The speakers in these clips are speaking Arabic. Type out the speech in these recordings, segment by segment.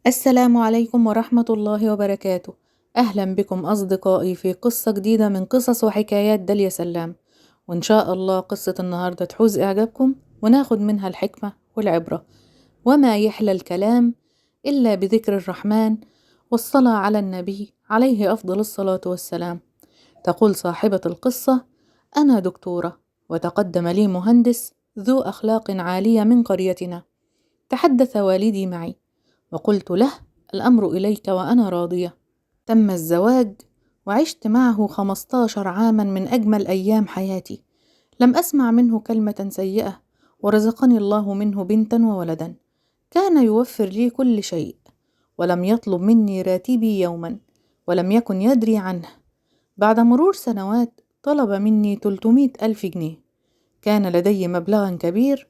السلام عليكم ورحمة الله وبركاته. أهلا بكم أصدقائي في قصة جديدة من قصص وحكايات داليا سلام. وإن شاء الله قصة النهاردة تحوز إعجابكم وناخد منها الحكمة والعبرة. وما يحلى الكلام إلا بذكر الرحمن والصلاة على النبي عليه أفضل الصلاة والسلام. تقول صاحبة القصة: أنا دكتورة، وتقدم لي مهندس ذو أخلاق عالية من قريتنا. تحدث والدي معي وقلت له: الأمر إليك وأنا راضية. تم الزواج وعشت معه 15 عاما من أجمل أيام حياتي. لم أسمع منه كلمة سيئة، ورزقني الله منه بنتا وولدا. كان يوفر لي كل شيء، ولم يطلب مني راتبي يوما، ولم يكن يدري عنه. بعد مرور سنوات طلب مني 300 ألف جنيه. كان لدي مبلغا كبير،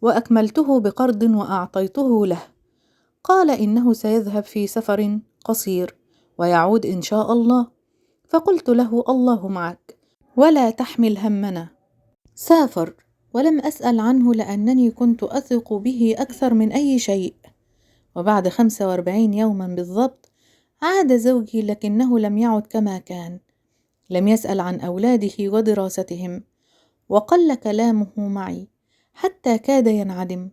وأكملته بقرض وأعطيته له. قال إنه سيذهب في سفر قصير ويعود إن شاء الله. فقلت له: الله معك ولا تحمل همنا. سافر، ولم أسأل عنه لأنني كنت أثق به أكثر من أي شيء. وبعد 45 يوما بالضبط عاد زوجي، لكنه لم يعد كما كان. لم يسأل عن أولاده ودراستهم، وقل كلامه معي حتى كاد ينعدم.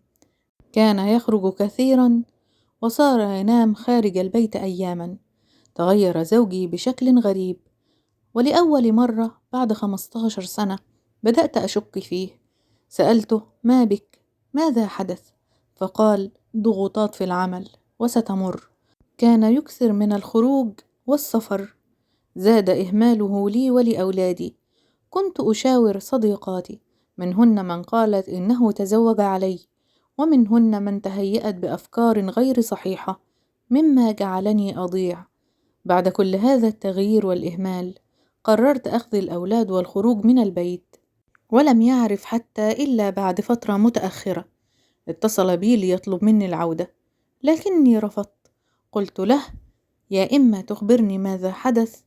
كان يخرج كثيرا، وصار ينام خارج البيت أياما. تغير زوجي بشكل غريب، ولأول مرة بعد 15 سنة بدأت أشك فيه. سألته: ما بك؟ ماذا حدث؟ فقال: ضغوطات في العمل وستمر. كان يكثر من الخروج والسفر، زاد إهماله لي ولأولادي. كنت أشاور صديقاتي، منهن من قالت إنه تزوج علي، ومنهن من تهيأت بأفكار غير صحيحة، مما جعلني أضيع. بعد كل هذا التغيير والإهمال قررت أخذ الأولاد والخروج من البيت. ولم يعرف حتى إلا بعد فترة متأخرة اتصل بي ليطلب مني العودة، لكني رفضت. قلت له: يا إما تخبرني ماذا حدث،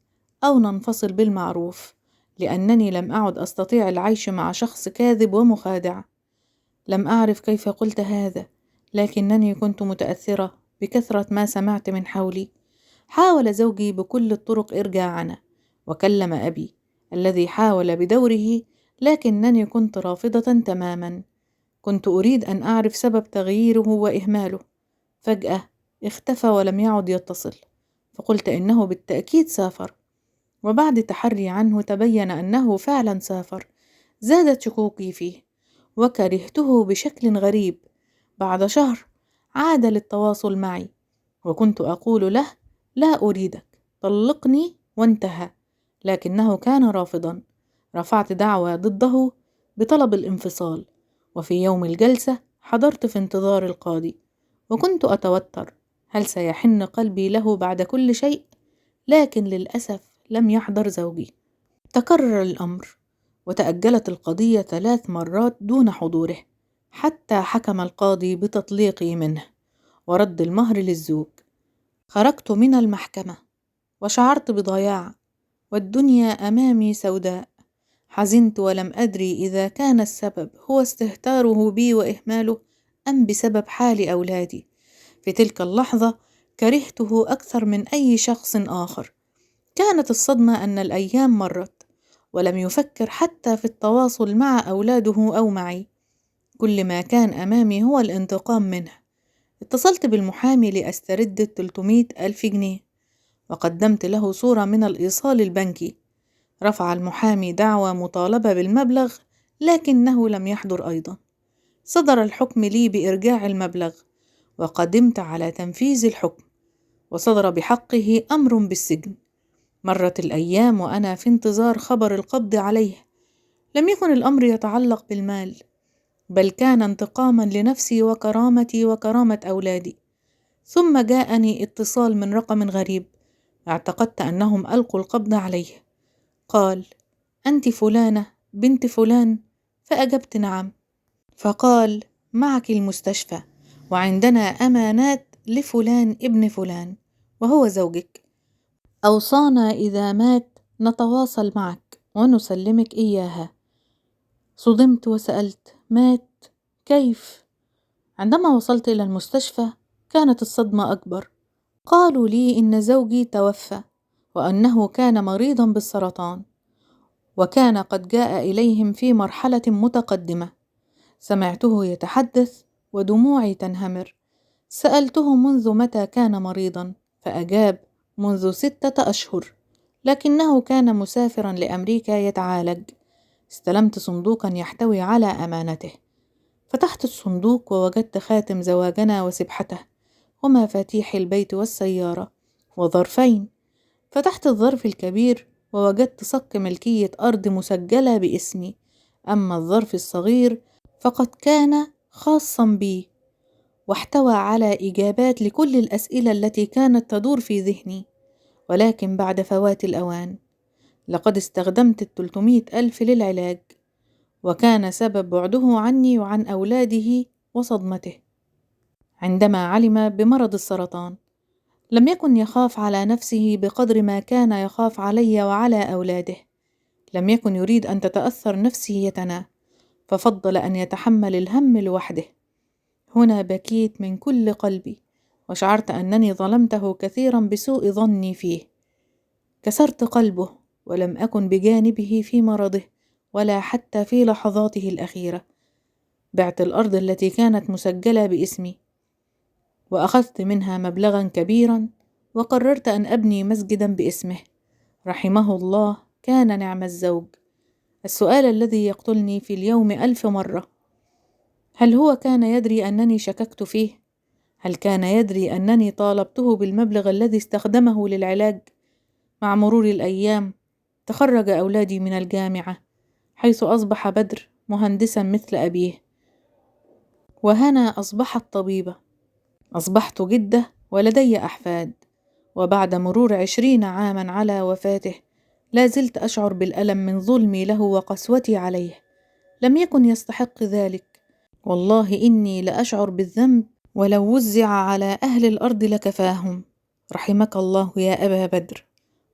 أو ننفصل بالمعروف، لأنني لم أعد أستطيع العيش مع شخص كاذب ومخادع. لم أعرف كيف قلت هذا، لكنني كنت متأثرة بكثرة ما سمعت من حولي. حاول زوجي بكل الطرق إرجاعنا، وكلم أبي الذي حاول بدوره، لكنني كنت رافضة تماما. كنت أريد أن أعرف سبب تغييره وإهماله. فجأة اختفى ولم يعد يتصل، فقلت إنه بالتأكيد سافر. وبعد تحري عنه تبين أنه فعلا سافر. زادت شكوكي فيه، وكرهته بشكل غريب. بعد شهر عاد للتواصل معي، وكنت أقول له: لا أريدك، طلقني، وانتهى. لكنه كان رافضا. رفعت دعوى ضده بطلب الانفصال، وفي يوم الجلسة حضرت في انتظار القاضي، وكنت أتوتر. هل سيحن قلبي له بعد كل شيء؟ لكن للأسف لم يحضر زوجي. تكرر الأمر، وتأجلت القضية 3 مرات دون حضوره، حتى حكم القاضي بتطليقي منه ورد المهر للزوج. خرجت من المحكمة وشعرت بضياع، والدنيا أمامي سوداء. حزنت ولم أدري إذا كان السبب هو استهتاره بي وإهماله، أم بسبب حال أولادي. في تلك اللحظة كرهته أكثر من أي شخص آخر. كانت الصدمة أن الأيام مرت، ولم يفكر حتى في التواصل مع أولاده أو معي. كل ما كان أمامي هو الانتقام منه. اتصلت بالمحامي لأسترد 300 ألف جنيه، وقدمت له صورة من الإيصال البنكي. رفع المحامي دعوى مطالبة بالمبلغ، لكنه لم يحضر أيضا. صدر الحكم لي بإرجاع المبلغ، وقدمت على تنفيذ الحكم، وصدر بحقه أمر بالسجن. مرت الأيام وأنا في انتظار خبر القبض عليه. لم يكن الأمر يتعلق بالمال، بل كان انتقاما لنفسي وكرامتي وكرامة أولادي. ثم جاءني اتصال من رقم غريب، اعتقدت أنهم ألقوا القبض عليه. قال: أنت فلانة بنت فلان؟ فأجبت: نعم. فقال: معك المستشفى، وعندنا أمانات لفلان ابن فلان، وهو زوجك. أوصانا إذا مات نتواصل معك ونسلمك إياها. صدمت وسألت: مات؟ كيف؟ عندما وصلت إلى المستشفى كانت الصدمة أكبر. قالوا لي إن زوجي توفى وأنه كان مريضا بالسرطان، وكان قد جاء إليهم في مرحلة متقدمة. سمعته يتحدث ودموعي تنهمر. سألته منذ متى كان مريضا، فأجاب منذ 6 أشهر، لكنه كان مسافرا لأمريكا يتعالج. استلمت صندوقا يحتوي على أمانته، فتحت الصندوق ووجدت خاتم زواجنا وسبحته ومفاتيح البيت والسيارة وظرفين. فتحت الظرف الكبير ووجدت صك ملكية أرض مسجلة باسمي، أما الظرف الصغير فقد كان خاصا بي، واحتوى على إجابات لكل الأسئلة التي كانت تدور في ذهني. ولكن بعد فوات الأوان، لقد استخدمت 300,000 للعلاج، وكان سبب بعده عني وعن أولاده وصدمته. عندما علم بمرض السرطان لم يكن يخاف على نفسه بقدر ما كان يخاف علي وعلى أولاده. لم يكن يريد أن تتأثر نفسيتنا، ففضل أن يتحمل الهم لوحده. هنا بكيت من كل قلبي، وشعرت أنني ظلمته كثيرا بسوء ظني فيه. كسرت قلبه، ولم أكن بجانبه في مرضه ولا حتى في لحظاته الأخيرة. بعت الأرض التي كانت مسجلة باسمي، وأخذت منها مبلغا كبيرا، وقررت أن أبني مسجدا باسمه. رحمه الله، كان نعم الزوج. السؤال الذي يقتلني في اليوم 1000 مرة: هل هو كان يدري أنني شككت فيه؟ هل كان يدري أنني طالبته بالمبلغ الذي استخدمه للعلاج؟ مع مرور الأيام تخرج أولادي من الجامعة، حيث أصبح بدر مهندسا مثل أبيه، وهنا أصبحت طبيبة. أصبحت جدة ولدي أحفاد، وبعد مرور 20 عاما على وفاته لا زلت أشعر بالألم من ظلمي له وقسوتي عليه. لم يكن يستحق ذلك. والله إني لأشعر بالذنب، ولو وزع على أهل الأرض لكفاهم. رحمك الله يا أبا بدر،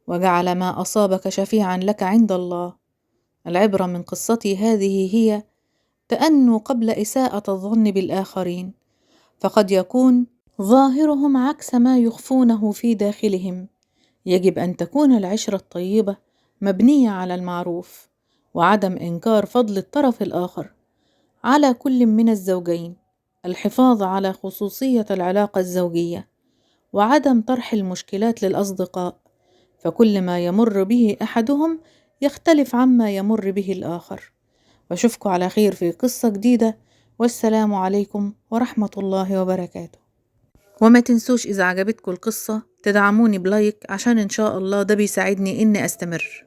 وجعل ما أصابك شفيعا لك عند الله. العبرة من قصتي هذه هي تأنوا قبل إساءة الظن بالآخرين، فقد يكون ظاهرهم عكس ما يخفونه في داخلهم. يجب أن تكون العشرة الطيبة مبنية على المعروف، وعدم إنكار فضل الطرف الآخر. على كل من الزوجين الحفاظ على خصوصية العلاقة الزوجية، وعدم طرح المشكلات للأصدقاء، فكل ما يمر به أحدهم يختلف عما يمر به الآخر. وأشوفكم على خير في قصة جديدة، والسلام عليكم ورحمة الله وبركاته. وما تنسوش إذا عجبتكم القصة تدعموني بلايك، عشان إن شاء الله ده بيساعدني إني أستمر.